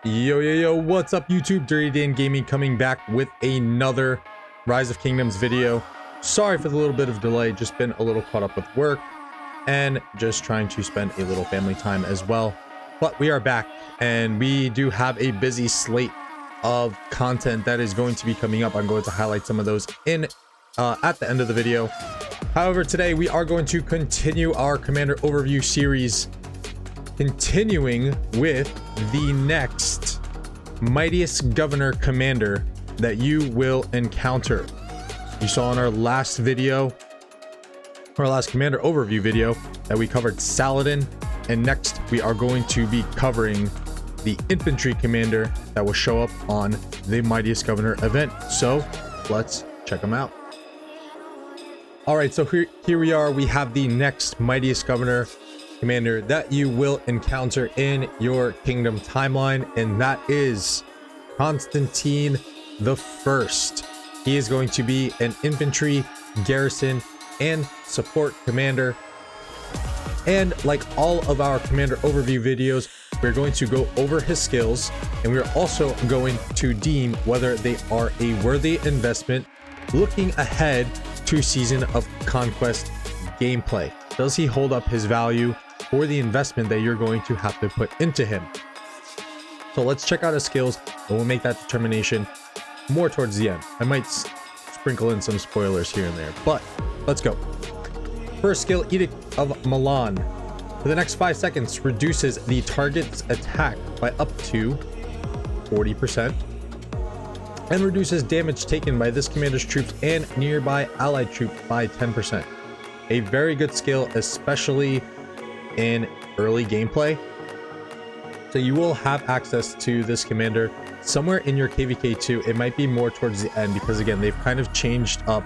Yo, what's up YouTube? Dirty Dan Gaming coming back with another Rise of Kingdoms video. Sorry for the little bit of delay, just been a little caught up with work and just trying to spend a little family time as well. But we are back and we do have a busy slate of content that is going to be coming up. I'm going to highlight some of those in at the end of the video. However, today we are going to continue our Commander Overview series, continuing with the next mightiest governor commander that you will encounter. You saw in our last video, our last commander overview video, that we covered Saladin, and next we are going to be covering the infantry commander that will show up on the mightiest governor event. So let's check them out. All right, so here we are. We have the next mightiest governor commander that you will encounter in your kingdom timeline, and that is Constantine the First. He is going to be an infantry, garrison, and support commander. And like all of our commander overview videos, we're going to go over his skills, and we're also going to deem whether they are a worthy investment looking ahead to Season of Conquest gameplay. Does he hold up his value for the investment that you're going to have to put into him? So let's check out his skills, and we'll make that determination more towards the end. I might sprinkle in some spoilers here and there, but let's go. First skill, Edict of Milan. For the next 5 seconds, reduces the target's attack by up to 40%, and reduces damage taken by this commander's troops and nearby allied troops by 10%. A very good skill, especially in early gameplay. So you will have access to this commander somewhere in your KVK 2. It might be more towards the end because, again, they've kind of changed up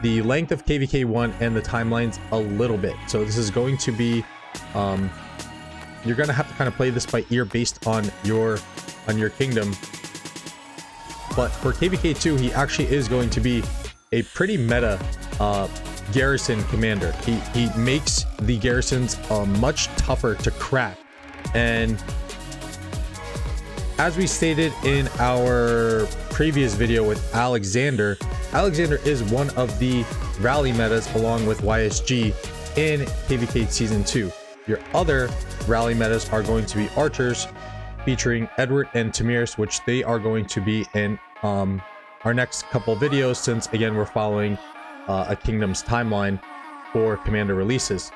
the length of KVK 1 and the timelines a little bit. So this is going to be you're going to have to kind of play this by ear based on your kingdom. But for KVK 2, he actually is going to be a pretty meta garrison commander. He makes the garrisons much tougher to crack, and as we stated in our previous video with Alexander is one of the rally metas along with YSG in KVK Season 2. Your other rally metas are going to be archers, featuring Edward and Tamiris, which they are going to be in our next couple videos, since again we're following a kingdom's timeline for commander releases.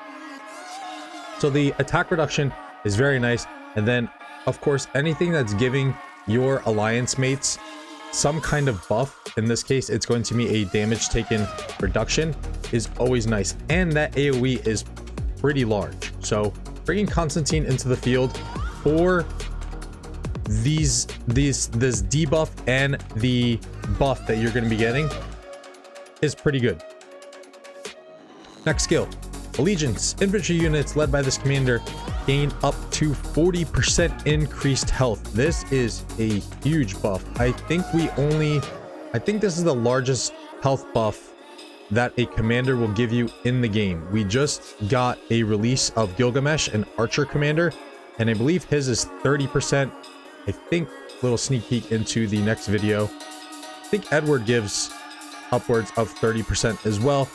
So the attack reduction is very nice, and then of course anything that's giving your alliance mates some kind of buff, in this case it's going to be a damage taken reduction, is always nice, and that AoE is pretty large. So bringing Constantine into the field for this debuff and the buff that you're going to be getting is pretty good. Next skill, Allegiance. Infantry units led by this commander gain up to 40% increased health. This is a huge buff. I think this is the largest health buff that a commander will give you in the game. We just got a release of Gilgamesh, an archer commander, and I believe his is 30%. I think, little sneak peek into the next video, I think Edward gives upwards of 30% as well,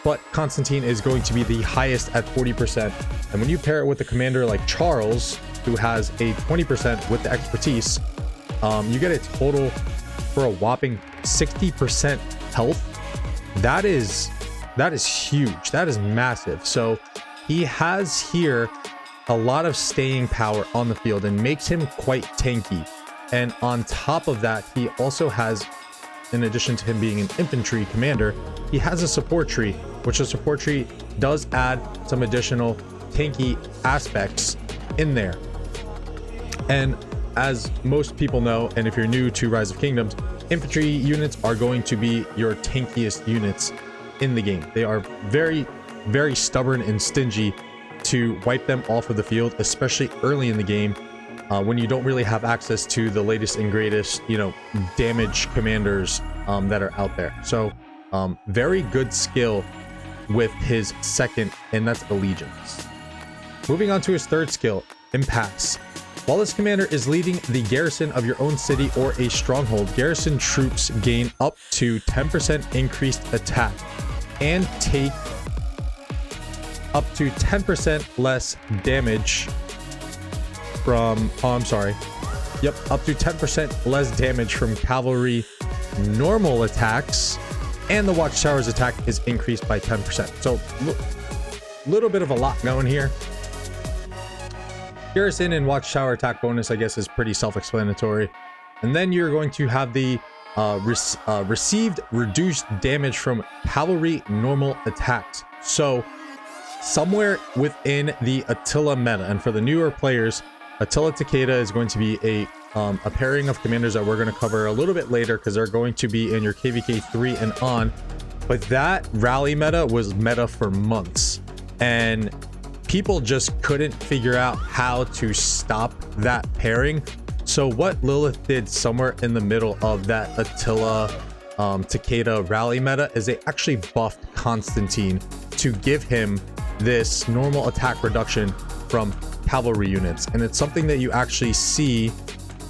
but Constantine is going to be the highest at 40%. And when you pair it with a commander like Charles, who has a 20% with the expertise, you get a total for a whopping 60% health. That is huge. That is massive. So he has here a lot of staying power on the field and makes him quite tanky. And on top of that, he also has, in addition to him being an infantry commander, he has a support tree, which the support tree does add some additional tanky aspects in there. And as most people know, and if you're new to Rise of Kingdoms, infantry units are going to be your tankiest units in the game. They are very, very stubborn and stingy to wipe them off of the field, especially early in the game, when you don't really have access to the latest and greatest, damage commanders that are out there. So very good skill with his second, and that's Allegiance. Moving on to his third skill, Impasse. While this commander is leading the garrison of your own city or a stronghold, garrison troops gain up to 10% increased attack and take up to 10% less damage from, up to 10% less damage from cavalry normal attacks, and the watchtower's attack is increased by 10%. So little bit of a lot going here. Garrison and watchtower attack bonus, I guess, is pretty self-explanatory. And then you're going to have the received reduced damage from cavalry normal attacks. So somewhere within the Attila meta, and for the newer players, Attila Takeda is going to be a pairing of commanders that we're going to cover a little bit later because they're going to be in your KVK 3 and on. But that rally meta was meta for months, and people just couldn't figure out how to stop that pairing. So what Lilith did somewhere in the middle of that Attila Takeda rally meta is they actually buffed Constantine to give him this normal attack reduction from cavalry units, and it's something that you actually see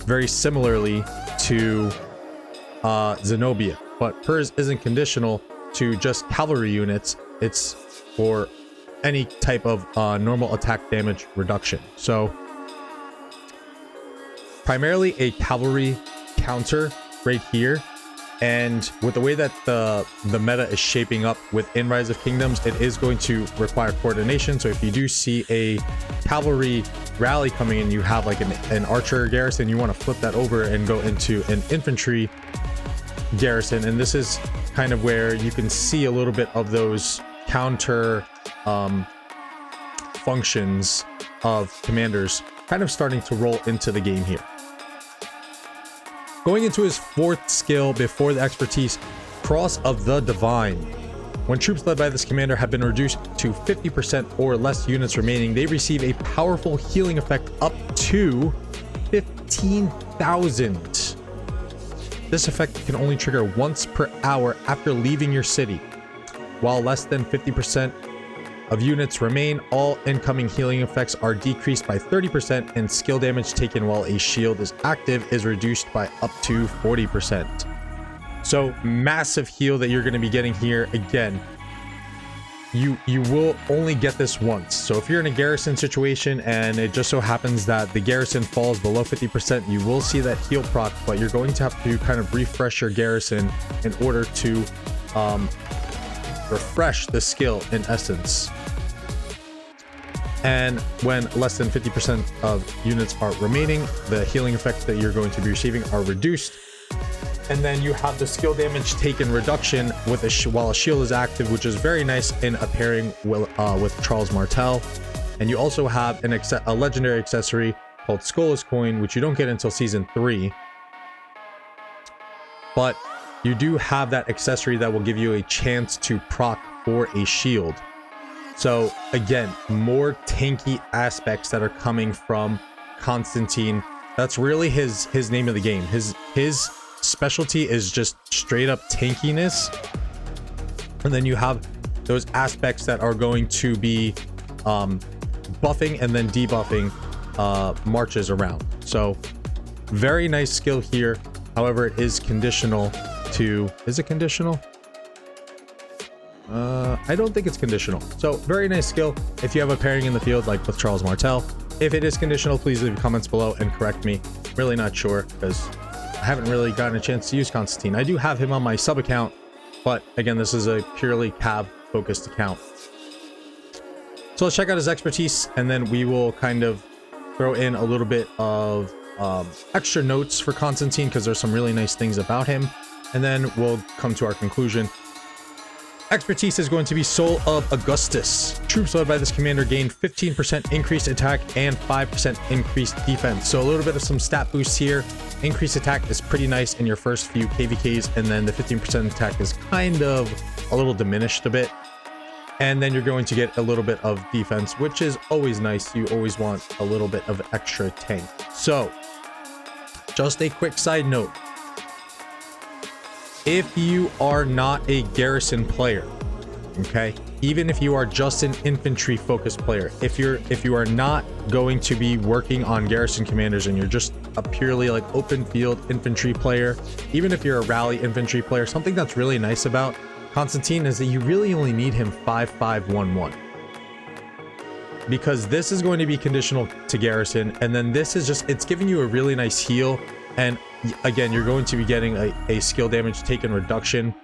very similarly to Zenobia, but hers isn't conditional to just cavalry units. It's for any type of normal attack damage reduction. So primarily a cavalry counter right here, and with the way that the meta is shaping up within Rise of Kingdoms, it is going to require coordination. So if you do see a cavalry rally coming in, you have like an archer garrison, you want to flip that over and go into an infantry garrison, and this is kind of where you can see a little bit of those counter functions of commanders kind of starting to roll into the game here. Going into his fourth skill before the expertise, Cross of the Divine. When troops led by this commander have been reduced to 50% or less units remaining, they receive a powerful healing effect up to 15,000. This effect can only trigger once per hour after leaving your city. While less than 50% of units remain, all incoming healing effects are decreased by 30%, and skill damage taken while a shield is active is reduced by up to 40%. So massive heal that you're going to be getting here. Again, you will only get this once. So if you're in a garrison situation and it just so happens that the garrison falls below 50%, you will see that heal proc, but you're going to have to kind of refresh your garrison in order to refresh the skill in essence. And when less than 50% of units are remaining, the healing effects that you're going to be receiving are reduced. And then you have the skill damage taken reduction with while a shield is active, which is very nice in a pairing with Charles Martel. And you also have a legendary accessory called Skull's Coin, which you don't get until season 3. But you do have that accessory that will give you a chance to proc for a shield. So again, more tanky aspects that are coming from Constantine. That's really his name of the game. His specialty is just straight up tankiness. And then you have those aspects that are going to be buffing and then debuffing marches around. So very nice skill here. However, it is conditional to... Is it conditional? I don't think it's conditional. So very nice skill if you have a pairing in the field like with Charles Martel. If it is conditional, please leave comments below and correct me. Really not sure because I haven't really gotten a chance to use Constantine. I do have him on my sub account, but again, this is a purely cav focused account. So let's check out his expertise, and then we will kind of throw in a little bit of extra notes for Constantine because there's some really nice things about him, and then we'll come to our conclusion. Expertise is going to be Soul of Augustus. Troops led by this commander gain 15% increased attack and 5% increased defense. So a little bit of some stat boosts here. Increased attack is pretty nice in your first few KVKs, and then the 15% attack is kind of a little diminished a bit. And then you're going to get a little bit of defense, which is always nice. You always want a little bit of extra tank. So just a quick side note. If you are not a garrison player, okay, even if you are just an infantry focused player, if you are not going to be working on garrison commanders and you're just a purely like open field infantry player, even if you're a rally infantry player, something that's really nice about Constantine is that you really only need him 5511, because this is going to be conditional to garrison, and then this is just, it's giving you a really nice heal, and again, you're going to be getting a skill damage taken reduction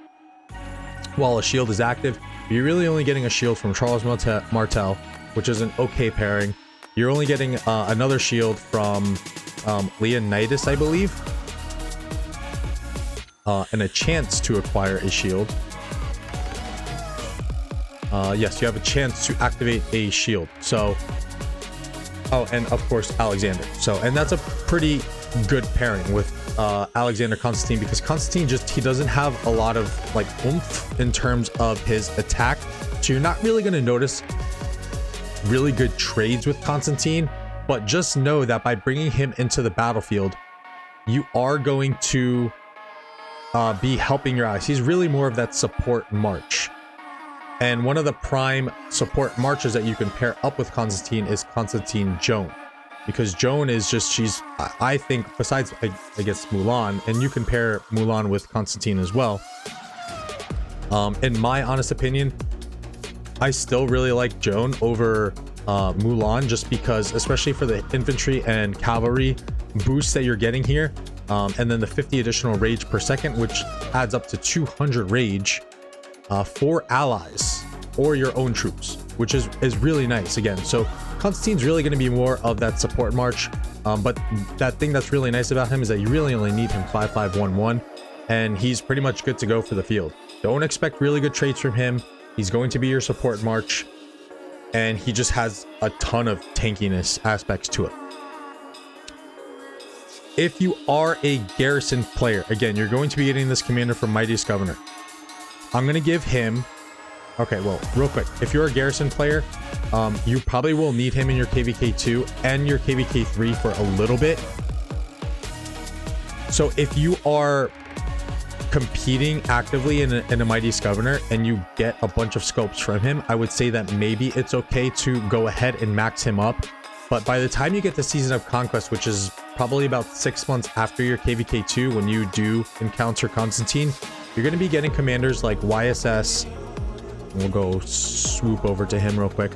while a shield is active. You're really only getting a shield from Charles Martel, which is an okay pairing. You're only getting another shield from Leonidas, I believe, and a chance to acquire a shield. Yes, you have a chance to activate a shield. So, oh, and of course Alexander. So, and that's a pretty good pairing with Alexander Constantine, because Constantine he doesn't have a lot of like oomph in terms of his attack, so you're not really going to notice really good trades with Constantine. But just know that by bringing him into the battlefield, you are going to be helping your allies. He's really more of that support march, and one of the prime support marches that you can pair up with Constantine is Constantine Joan. Because Joan is just, she's, I think, besides, I guess, Mulan, and you can pair Mulan with Constantine as well. In my honest opinion, I still really like Joan over Mulan, just because, especially for the infantry and cavalry boosts that you're getting here, and then the 50 additional rage per second, which adds up to 200 rage for allies or your own troops, which is really nice again. So Constantine's really going to be more of that support march, but that thing that's really nice about him is that you really only need him 5511, and he's pretty much good to go for the field. Don't expect really good traits from him. He's going to be your support march, and he just has a ton of tankiness aspects to it. If you are a garrison player, again, you're going to be getting this commander from Mightiest Governor. I'm going to give him, okay, well, real quick, if you're a garrison player, you probably will need him in your KVK2 and your KVK3 for a little bit. So if you are competing actively in a Mightiest Governor and you get a bunch of scopes from him, I would say that maybe it's okay to go ahead and max him up. But by the time you get to Season of Conquest, which is probably about 6 months after your KVK2, when you do encounter Constantine, you're going to be getting commanders like YSS. We'll go swoop over to him real quick.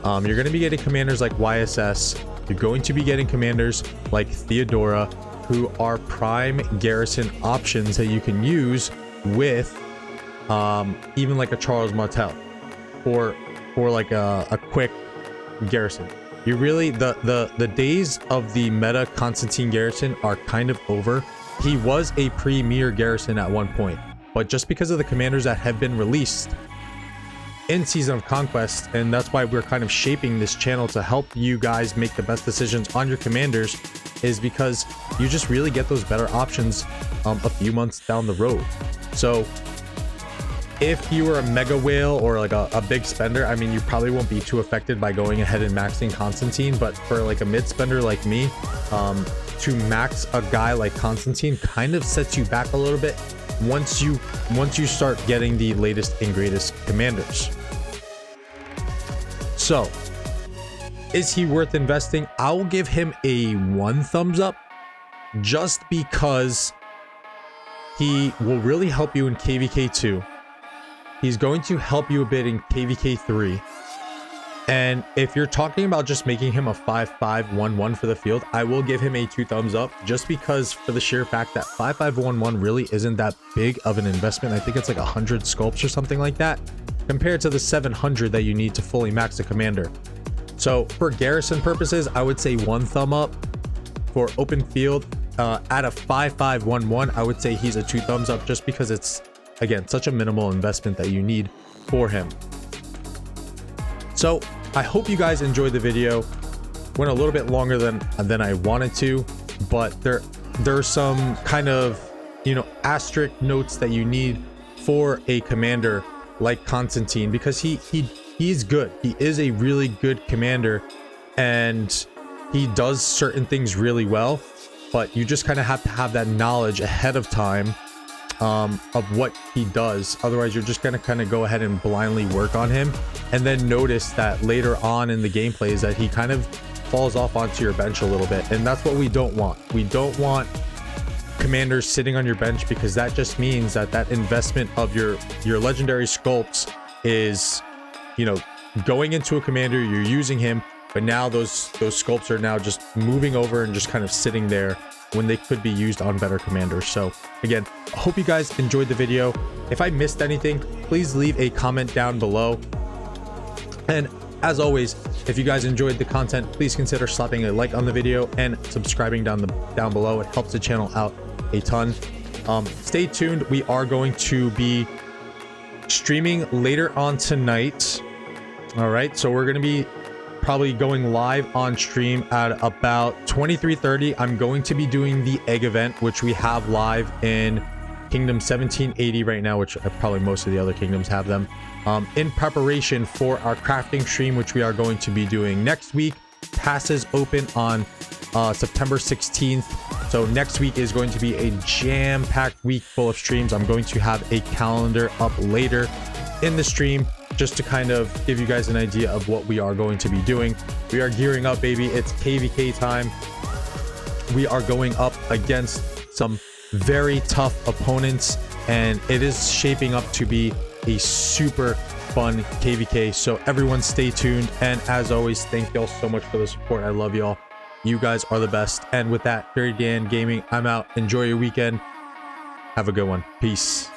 You're going to be getting commanders like YSS. You're going to be getting commanders like Theodora, who are prime garrison options that you can use with even like a Charles Martel or like a quick garrison. You really, the days of the meta Constantine garrison are kind of over. He was a premier garrison at one point, but just because of the commanders that have been released in Season of Conquest, and that's why we're kind of shaping this channel to help you guys make the best decisions on your commanders, is because you just really get those better options a few months down the road. So if you were a mega whale or like a big spender, I mean, you probably won't be too affected by going ahead and maxing Constantine, but for like a mid spender like me, to max a guy like Constantine kind of sets you back a little bit once you start getting the latest and greatest commanders. So is he worth investing? I will give him a 1 thumbs up, just because he will really help you in KVK2. He's going to help you a bit in KVK3. And if you're talking about just making him a 5511 for the field, I will give him a 2 thumbs up, just because for the sheer fact that 5511 really isn't that big of an investment. I think it's like 100 sculpts or something like that, compared to the 700 that you need to fully max a commander. So for garrison purposes, I would say 1 thumb up. For open field, at a 5511, I would say he's a 2 thumbs up, just because it's, again, such a minimal investment that you need for him. So I hope you guys enjoyed the video. Went a little bit longer than I wanted to, but there's some kind of, you know, asterisk notes that you need for a commander like Constantine, because he's good. He is a really good commander, and he does certain things really well, but you just kind of have to have that knowledge ahead of time of what he does. Otherwise, you're just going to kind of go ahead and blindly work on him, and then notice that later on in the gameplay is that he kind of falls off onto your bench a little bit, and that's what we don't want. We don't want commanders sitting on your bench, because that just means that that investment of your legendary sculpts is, you know, going into a commander, you're using him, but now those sculpts are now just moving over and just kind of sitting there when they could be used on better commanders. So again, I hope you guys enjoyed the video. If I missed anything, please leave a comment down below. And as always, if you guys enjoyed the content, please consider slapping a like on the video and subscribing down below. It helps the channel out a ton. Stay tuned. We are going to be streaming later on tonight. All right, so we're going to be probably going live on stream at about 23:30. I'm going to be doing the egg event, which we have live in Kingdom 1780 right now, which probably most of the other kingdoms have them, in preparation for our crafting stream, which we are going to be doing next week. Passes open on September 16th. So next week is going to be a jam-packed week full of streams. I'm going to have a calendar up later in the stream, just to kind of give you guys an idea of what we are going to be doing. We are gearing up, baby. It's KVK time. We are going up against some very tough opponents, and it is shaping up to be a super fun KVK. So everyone stay tuned. And as always, thank y'all so much for the support. I love y'all. You guys are the best. And with that, Dirty Dan Gaming, I'm out. Enjoy your weekend. Have a good one. Peace.